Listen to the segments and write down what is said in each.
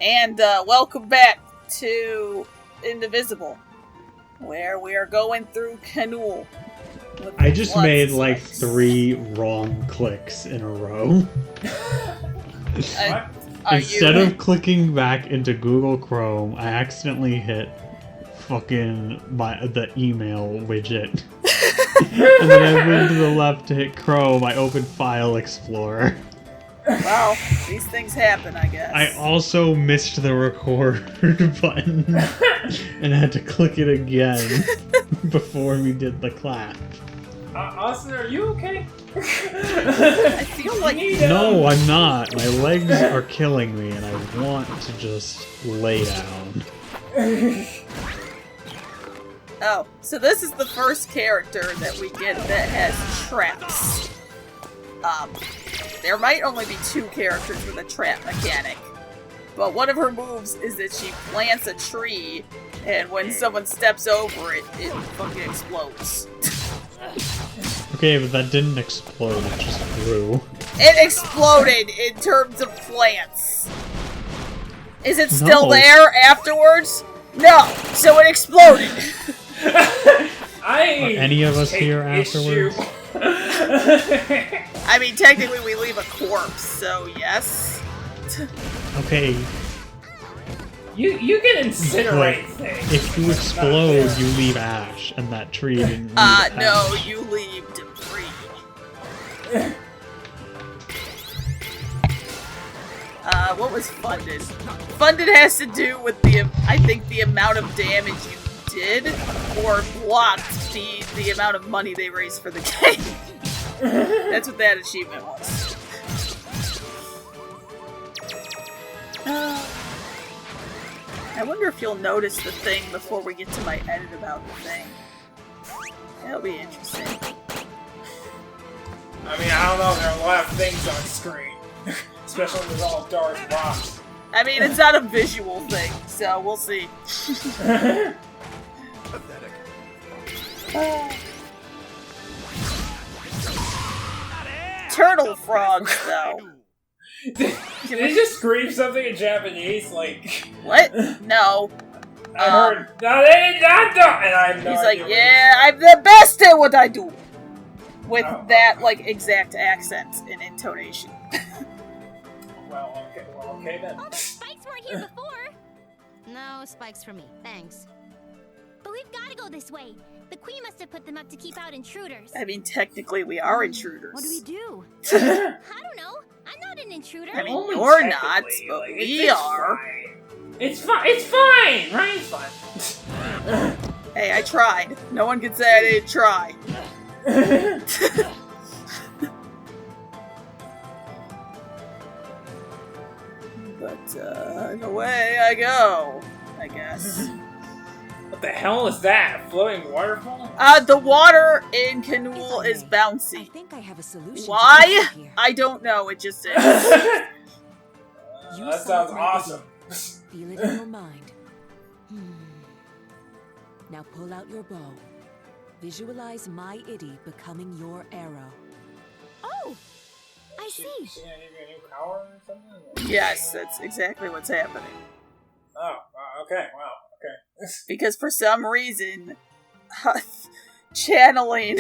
And welcome back to Indivisible, where we are going through Canul. I just made like 3 wrong clicks in a row. Instead of clicking back into Google Chrome, I accidentally hit fucking the email widget. And then I went to the left to hit Chrome, I opened File Explorer. Well, these things happen, I guess. I also missed the record button and had to click it again before we did the clap. Austin, are you okay? I feel like... No, I'm not. My legs are killing me and I want to just lay down. Oh, so this is the first character that we get that has traps. There might only be 2 characters with a trap mechanic, but one of her moves is that she plants a tree, and when someone steps over it, it fucking explodes. Okay, but that didn't explode, it just grew. It exploded in terms of plants. Is it still there afterwards? No, so it exploded. Are any of us here afterwards? I mean, technically we leave a corpse, so yes. Okay. You can incinerate things. If you explode, you leave ash, and that tree didn't leave ash. No, you leave debris. What was funded? Funded has to do with I think the amount of damage you did, or blocked the amount of money they raised for the game. That's what that achievement was. I wonder if you'll notice the thing before we get to my edit about the thing. That'll be interesting. I mean, I don't know, there are a lot of things on screen. Especially with all dark rocks. I mean, it's not a visual thing, so we'll see. Pathetic. Turtle frogs, though. Did he just scream something in Japanese? Like... What? No. I heard, no, they did not do it! And I have no He's idea like, yeah, I'm the best at what I do! With that, like, exact accent and intonation. Well, okay then. Oh, the spikes weren't here before! No spikes for me, thanks. But we've gotta go this way. The queen must have put them up to keep out intruders. I mean, technically, we are intruders. What do we do? I don't know. I'm not an intruder. I mean, Only you're not, technically, but like, we are. Fine. It's fine, right? It's fine. Hey, I tried. No one can say I didn't try. But, away I go, I guess. What the hell is that? A floating waterfall? The water in Canul is bouncy. I think I have a solution. Why? I don't know, it just is. That sounds awesome. Feel it in your mind. Now pull out your bow. Visualize my Iddy becoming your arrow. Oh! I see. See any new power or something? Yes, that's exactly what's happening. Oh, okay, wow, okay. Because for some reason, channeling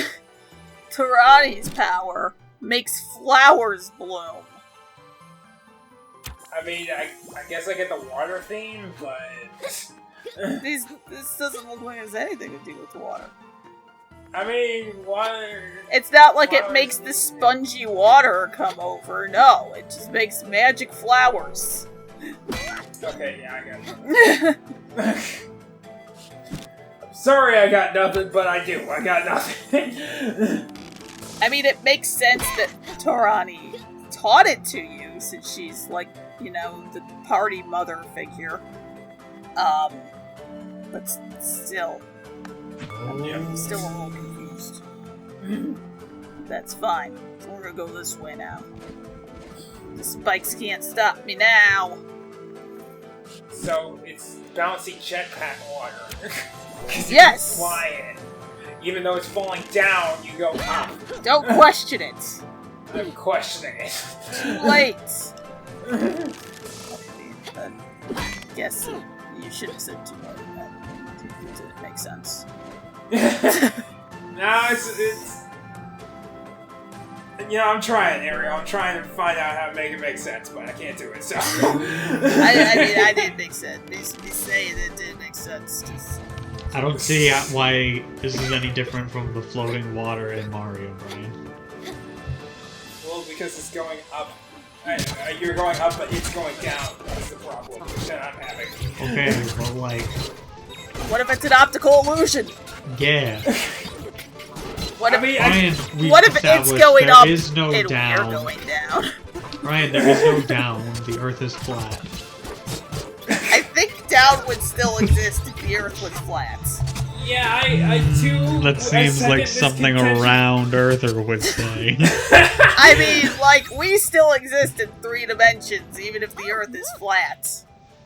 Tarani's power makes flowers bloom. I mean, I guess I get the water theme, but... This doesn't look like it has anything to do with water. I mean, water... It's not like it makes the spongy water come over. No, it just makes magic flowers. Okay, yeah, I got it. Sorry I got nothing, but I do. I got nothing. I mean, it makes sense that Tarani taught it to you, since she's, like, you know, the party mother figure. But still... I'm still a little confused. That's fine. So we're gonna go this way now. The spikes can't stop me now. So, it's bouncy jetpack water. Yes! You fly it. Even though it's falling down, you go up. Don't question it. I'm questioning it. Too late. guess you shouldn't have said too much. That didn't make sense. No, it's. You know, I'm trying, Ariel. I'm trying to find out how to make it make sense, but I can't do it, so. I mean, I didn't make sense. Me saying it didn't make sense. I don't see why this is any different from the floating water in Mario, Brian. Well, because it's going up. You're going up, but it's going down. That's the problem that I'm having. Okay, but like... What if it's an optical illusion? Yeah. What if, Brian, what if it's going up is no and down. we're going down? Ryan, there is no down. The Earth is flat. I think down would still exist if the Earth was flat. Yeah, I do. That seems like something a round Earther would say. I mean, like, we still exist in 3 dimensions, even if the Earth is flat.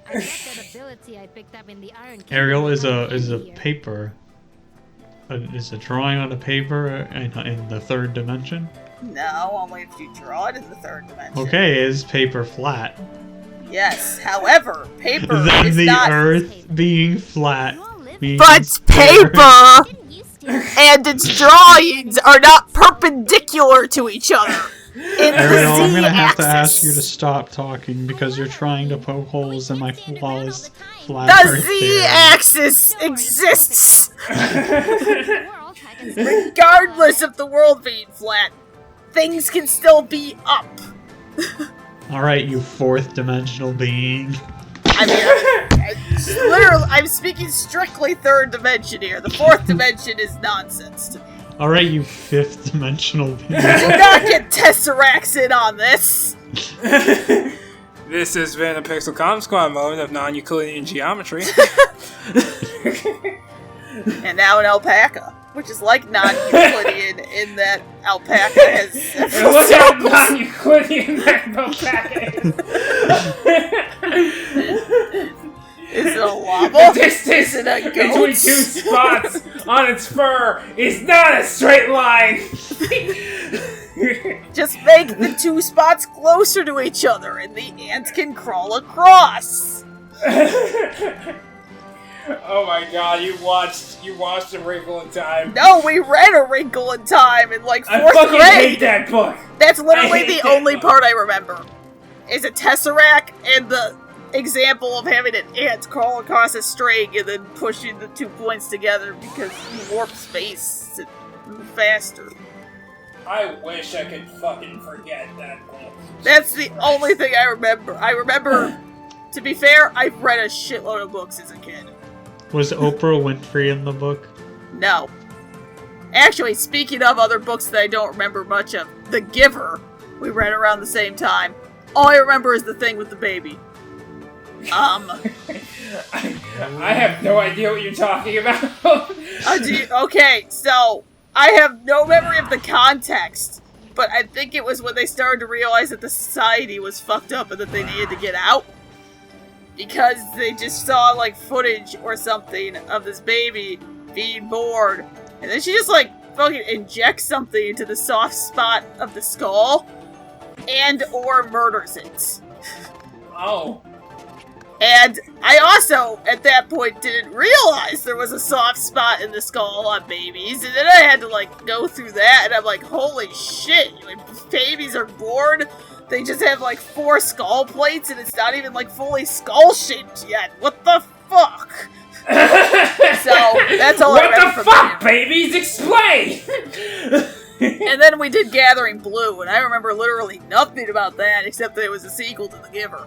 I get that ability I picked up in the Iron Kingdom. Ariel is a paper. Is a drawing on a paper in the 3rd dimension? No, only if you draw it in the 3rd dimension. Okay, is paper flat? Yes, however, paper Then is the not... Earth being flat means But paper and its drawings are not perpendicular to each other. In Ariel, I'm the gonna have to Z-axis. ask you to stop talking because you're trying to poke holes in my flawless flat The Earth theory. Z-axis exists! Regardless of the world being flat, things can still be up. Alright, you 4th dimensional being. I mean, literally, I'm speaking strictly 3rd dimension here. The 4th dimension is nonsense to me. Alright, you 5th dimensional being. Do not get Tesseracts in on this! This has been a Pixel Comm Squad mode of non-Euclidean geometry. And now an alpaca, which is like non-Euclidean in that alpaca has several Look how syllables. non-Euclidean that alpaca is. Is it a llama? The distance Is it a between goat? 2 spots on its fur is not a straight line. Just make the 2 spots closer to each other and the ant can crawl across. Oh my god, you watched A Wrinkle in Time. No, we read A Wrinkle in Time in like 4th I fucking grade. hate that book. That's I literally hate the that only book. part I remember. Is a tesseract and the example of having an ant crawl across a string and then pushing the 2 points together because you warp space to move faster. I wish I could fucking forget that book. That's the only thing I remember. I remember, to be fair, I've read a shitload of books as a kid. Was Oprah Winfrey in the book? No. Actually, speaking of other books that I don't remember much of, The Giver, we read around the same time. All I remember is the thing with the baby. I have no idea what you're talking about. Okay, so I have no memory of the context, but I think it was when they started to realize that the society was fucked up and that they needed to get out. Because they just saw, like, footage or something of this baby being bored. And then she just, like, fucking injects something into the soft spot of the skull. And or murders it. Oh. And I also, at that point, didn't realize there was a soft spot in the skull on babies. And then I had to, like, go through that. And I'm like, holy shit. Like, babies are born. They just have, like, 4 skull plates, and it's not even, like, fully skull-shaped yet. What the fuck? So, that's all I remember What the from fuck, that. babies? Explain! And then we did Gathering Blue, and I remember literally nothing about that, except that it was a sequel to The Giver.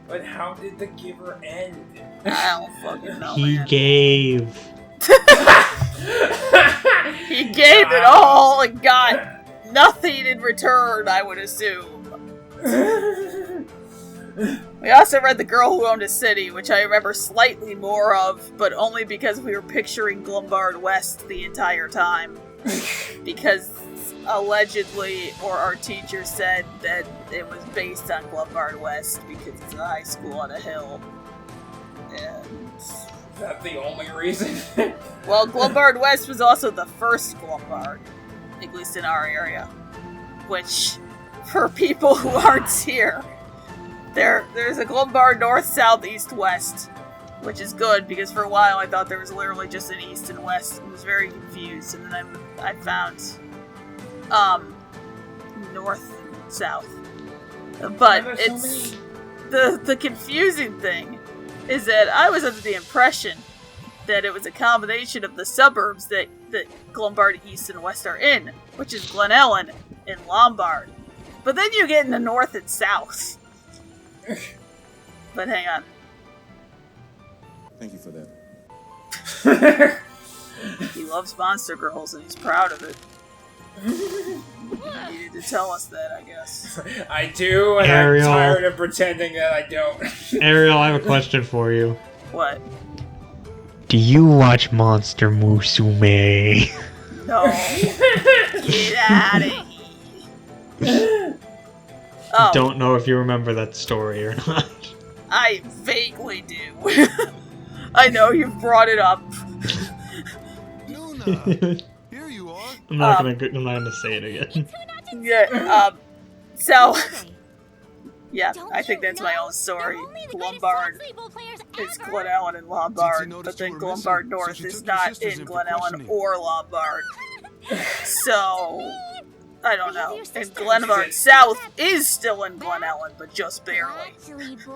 But how did The Giver end? I don't fucking know, He man. gave. He gave it all and got nothing in return, I would assume. We also read The Girl Who Owned a City, which I remember slightly more of, but only because we were picturing Glumbard West the entire time. Because allegedly, or our teacher said that it was based on Glumbard West because it's a high school on a hill. And Is that the only reason? well, Glumbard West was also the first Glumbard, at least in our area. Which, for people who aren't here, There's a Glenbard north, south, east, west. Which is good, because for a while I thought there was literally just an east and west. I was very confused, and then I found, north and south. But There's it's... so The confusing thing is that I was under the impression that it was a combination of the suburbs that Glenbard East and West are in, which is Glen Ellen and Lombard. But then you get into North and South. But hang on. Thank you for that. He loves Monster Girls and he's proud of it. You needed to tell us that, I guess. I do, and Ariel. I'm tired of pretending that I don't. Ariel, I have a question for you. What? Do you watch Monster Musume? No. Get out of here. Oh, Don't know if you remember that story or not. I vaguely do. I know you've brought it up. Luna, here you are. I'm not gonna say it again. Yeah, so, Okay. yeah, Don't I think you that's my know own story. they're only the greatest Lombard volleyball players is ever? Glen Ellen and Lombard, notice but then you were missing Lombard North since you is took your not sisters in in for Glen Ellen questioning? or Lombard. So, I don't know. Your And sisters. Glenbard South is still in Glen Ellen, but just barely. Actually, boy.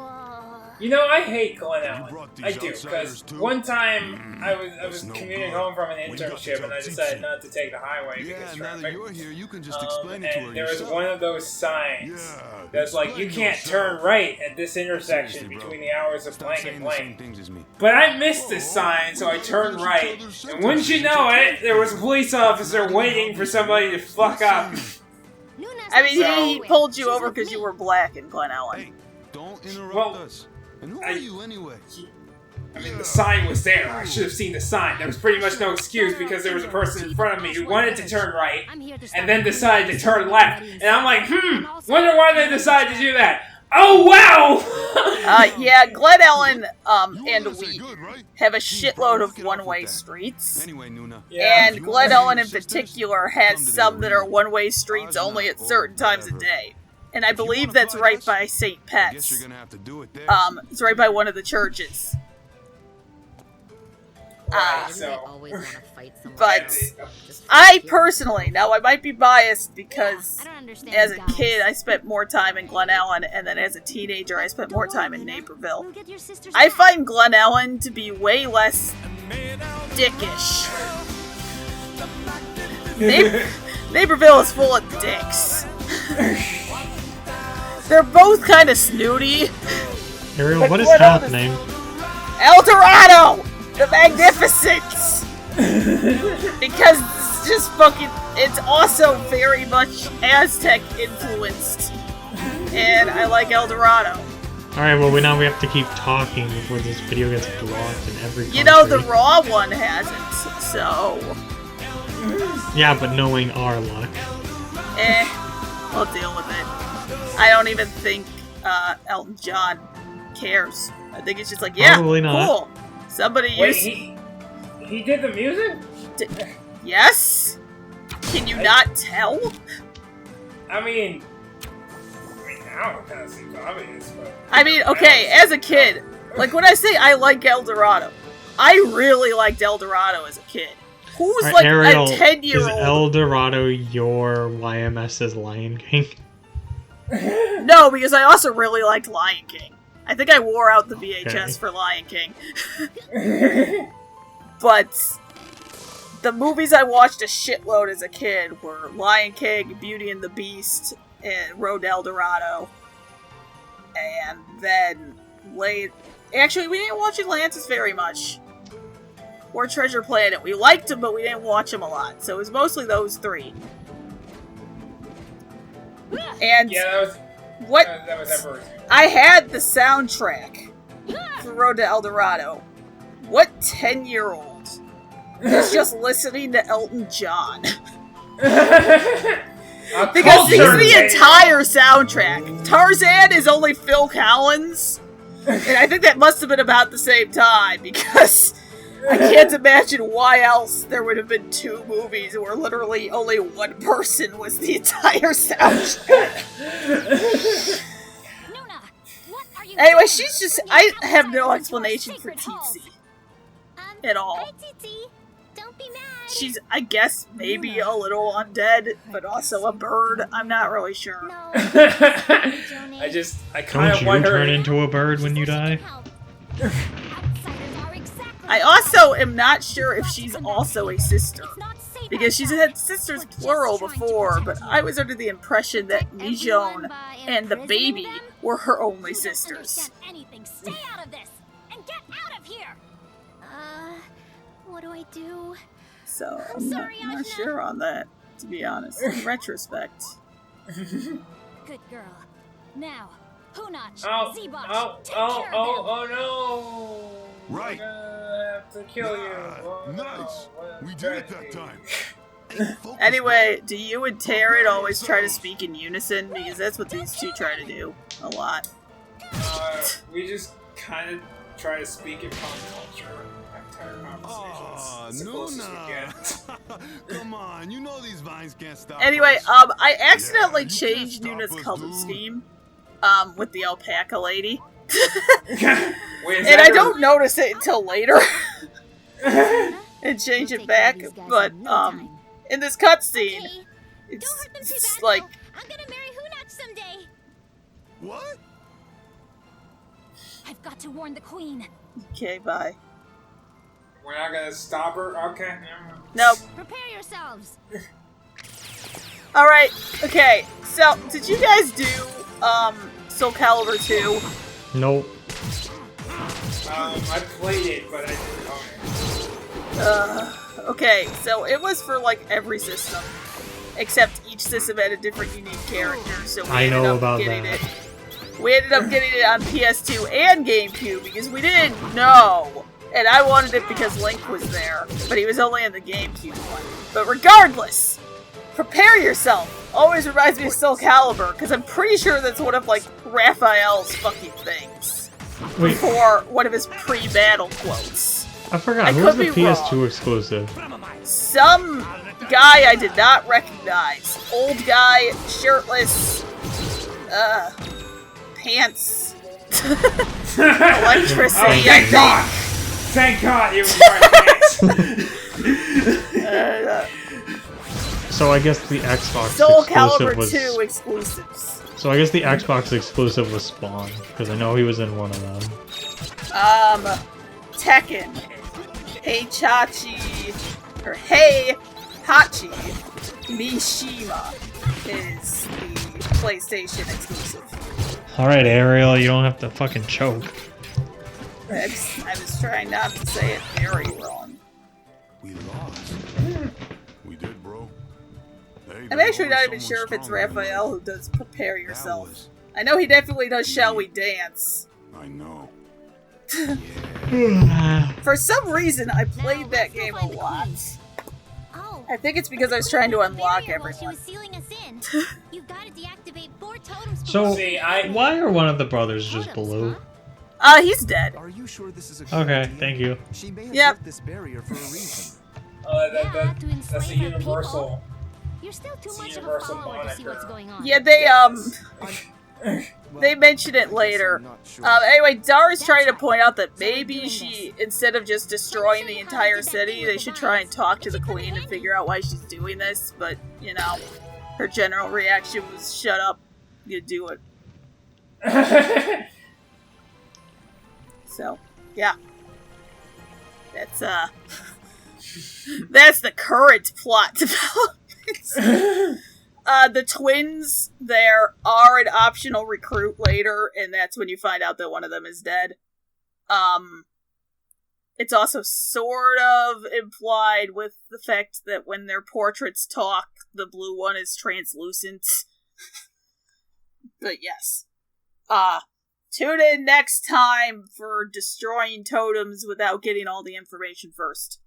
You know, I hate Glen You Ellen. brought these I do, outsiders because too? one time I was It's no commuting good. home from an We got to internship and I teach decided you. not to take the highway Yeah, because now that traffic. you're here, you can just explain it to her And there was yourself. one of those signs Yeah, that's like, you explain can't yourself. turn right at this intersection Seriously, bro. between the hours of Stop blank saying and the same blank. things as me. But I missed this sign, so I turned right. And wouldn't you know it, there was a police officer waiting for somebody to fuck up. Nuna's I mean, not he nowhere. pulled you She's over with because you me. were black in Glen Ellen. Hey, don't interrupt Well, us. And who I- are you anyway? I mean, the sign was there. I should have seen the sign. There was pretty much no excuse because there was a person in front of me who wanted to turn right I'm here to stop and then you. decided to turn left. And I'm like, wonder why they decided to do that. Oh, wow! Yeah, Glen Ellen, You and wanna say we good, right? have a Geez, shitload bro, of knock it off with one-way that. streets. Anyway, Nuna. Yeah. And You Glen wanna Ellen see in your sisters? particular has Come to the some that are arena. one-way streets Ours only not, at or certain times a whatever. day. And I If you believe wanna that's fight right us, by St. I guess Pat's. you're gonna have to do it there. It's right by one of the churches. Right, They so. always wanna fight someone But else. Just I fuck you. personally, now I might be biased because I don't understand as a guys. kid I spent more time in Glen Ellen, and then as a teenager I spent more time in Naperville. We'll get your sisters I back. find Glen Ellen to be way less dickish. Naperville is full of dicks. They're both kind of snooty. Ariel, what is What else? happening? El Dorado! The Magnificence! Because it's just fucking... It's also very much Aztec influenced. And I like El Dorado. Alright, well, now we have to keep talking before this video gets blocked in every country. You know, the Raw one hasn't, so... Yeah, but knowing our luck. We'll deal with it. I don't even think Elton John cares. I think it's just like, yeah, Probably not. cool. Somebody Wait, used... he did the music? Yes? Can you not tell? I mean, now it kind of seems obvious, but. I mean, okay, as a kid, like when I say I like El Dorado, I really liked El Dorado as a kid. Who's Alright, like Ariel, a is 10-year-old? El Dorado your YMS's Lion King? No, because I also really liked Lion King. I think I wore out the VHS Okay. for Lion King. But the movies I watched a shitload as a kid were Lion King, Beauty and the Beast, and Road to El Dorado. And then actually, we didn't watch Atlantis very much. Or Treasure Planet. We liked them, but we didn't watch them a lot. So it was mostly those three. And Yeah, that was. what That was Emperor's. I had the soundtrack for Road to El Dorado. What 10-year-old is just listening to Elton John? Because he's the entire soundtrack. Tarzan is only Phil Collins. And I think that must have been about the same time, because I can't imagine why else there would have been two movies where literally only one person was the entire soundtrack. Nuna, Anyway, she's just... I have no explanation for Tsitsi at all. Hi, Tsitsi. Don't be mad. She's, I guess, maybe a little undead, but also a bird. I'm not really sure. No. I kind Don't of you wonder. turn into a bird when you die? I also am not sure if she's also a sister. Because she's had sisters plural before, but I was under the impression that Mijon and the baby were her only sisters. Stay out of this and get out of here. What do I do? So I'm not sure on that, to be honest. In retrospect. Good girl. Now, Hunach, Oh, Z-Bot, oh, take care of them. oh no! Right. I'm gonna have to kill you. Ah, Oh, nice. no. We did it that time. Anyway, do you and Taryn always try to speak in unison? Because that's what these two try to do a lot. We just kind of try to speak in pop culture. Entire conversations. It's the closest we get. Come on, you know these vines can't stop. Anyway, us. I accidentally Yeah, you changed can't Nuna's stop us, color dude. scheme, with the alpaca lady. Wait, is And that I her- don't notice it until later. And change it back, but, in this cutscene, Okay. it's, Don't hurt them too it's bad, like, though. I'm gonna marry Hunach someday. What? I've got to warn the queen. okay, bye. We're not gonna stop her? Okay. never mind. Nope. Prepare yourselves. Alright, okay, so, did you guys do, Soul Calibur 2? Nope. I played it, but I didn't own it. Okay, so it was for, like, every system. Except each system had a different unique character, so we I ended know up about getting that. it. We ended up getting it on PS2 and GameCube, because we didn't know! And I wanted it because Link was there, but he was only in the GameCube one. But regardless, prepare yourself! Always reminds me of Soul Calibur, because I'm pretty sure that's one of, like, Raphael's fucking things. Wait, For one of his pre-battle quotes. I forgot. I Who was could the be PS2 wrong. exclusive? Some guy I did not recognize. Old guy, shirtless, pants, electricity, I Thank God! think. Thank God it was my pants! So I guess the Xbox Soul exclusive Calibur was. 2 exclusives. So I guess the Xbox exclusive was Spawn because I know he was in one of them. Tekken. Hey Chachi, or Hey Hachi Mishima is the PlayStation exclusive. All right, Ariel, you don't have to fucking choke. I was trying not to say it very wrong. We lost. We did, bro. Hey, I'm there's actually not always even someone sure if it's stronger than Raphael you. who does Prepare That Yourself. was- I know he definitely does Shall We Dance. I know. For some reason, I played that game a lot. Oh. I think it's because I was trying to unlock Barrier while she everyone. was sealing us in. You've got to deactivate 4 totems. So See, why are one of the brothers just blue? He's dead. Are you sure this is a good Okay, idea? thank you. She may have Yep. built this barrier for a reason. Yeah, to That's the enslave her universal. You're still too It's much of a universal follower to see what's moniker. going on. Yeah, they, Well, they mention it later. I'm not sure. Anyway, Dara's trying to point out that maybe she, instead of just destroying the entire city, they should try and talk to the queen and figure out why she's doing this, but, you know, her general reaction was, shut up, you do it. So, yeah. That's, that's the current plot development. The twins there are an optional recruit later, and that's when you find out that one of them is dead. It's also sort of implied with the fact that when their portraits talk, the blue one is translucent. But yes. Tune in next time for destroying totems without getting all the information first.